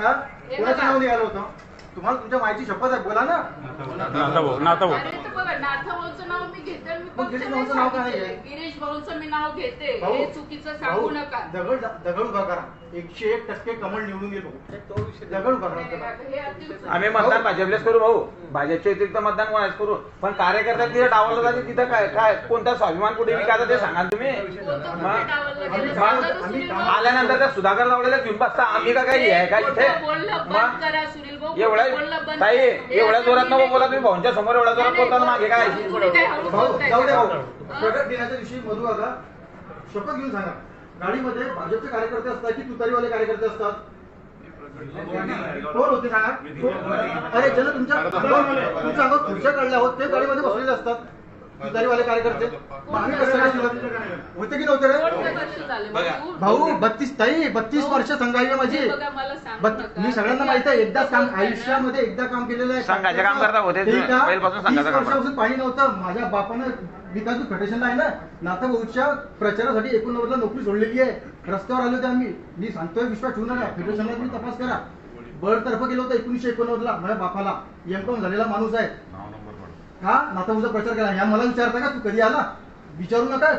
सांगा कोणाचं नाव निघालं होतं? तुम्हाला तुमच्या मायची शपथ आहे, बोला ना. नाथाभाऊ. अरे तर बघा, नाथाभाऊचं नाव मी घेते आणि मी मग गिरीश भाऊचं नाव काय आहे? गिरीश भाऊचं मी नाव घेते. भाऊ, हे चुकीचं सांगू नका. दगड उभा करा. 101% कमळ निवडून गेलो. दगड उभा करा. हे अतिउत्तम. आम्ही मतदान भाजपलेच करू भाऊ, भाजपच्या व्यतिरिक्त मतदान कोणाच करू, पण कार्यकर्त्या तिथे डावलं जाते तिथं काय काय कोणता स्वाभिमान कुठे विकायचा ते सांगा तुम्ही. आल्यानंतर त्या सुधाकर लावलेल्या घेऊन बसता आम्ही का काही आहे का इथे? एवढ्या ताई एवढ्या जोरात नको बोला तुम्ही, भाऊंच्या समोर एवढ्या जोरात बोलताना मागे काय? भाऊ जाऊ द्या भाऊ. प्रगट दिनाच्या दिवशी मधू काका शपथ घेऊन सांगा, गाडीमध्ये भाजपचे कार्यकर्ते असतात की तुतारीवाले कार्यकर्ते असतात? कोण होते सांगा. अरे ज्याला तुमच्या अंगावर खुर्च्या काढल्या आहोत ते गाडीमध्ये बसलेले असतात तुतारीवाले कार्यकर्ते. होते की नव्हते रे भाऊ? 32 वर्ष संघाई माझी. मी सगळ्यांना माहित आहे, एकदाच काम आयुष्यामध्ये एकदा काम केलेलं आहे. संघाचे काम करता होते पहिल्यापासून संघाचं काम. 30 वर्षापासून पाणी नव्हतं. माझ्या बापानं विकास फेडरेशनला आहे ना, नाथाभाऊच्या प्रचारासाठी 89 ला नोकरी सोडलेली आहे. रस्त्यावर आले होते आम्ही. मी सांगतोय, विश्वास ठेवू नका. फेडरेशनला तुम्ही तपास करा. बळतर्फ गेलो होतं 1989 ला. माझ्या बापाला एमकॉम झालेला माणूस आहे. हा नाथाभाऊचा प्रचार केला. या मला विचारता का तू कधी आला? विचारू नका.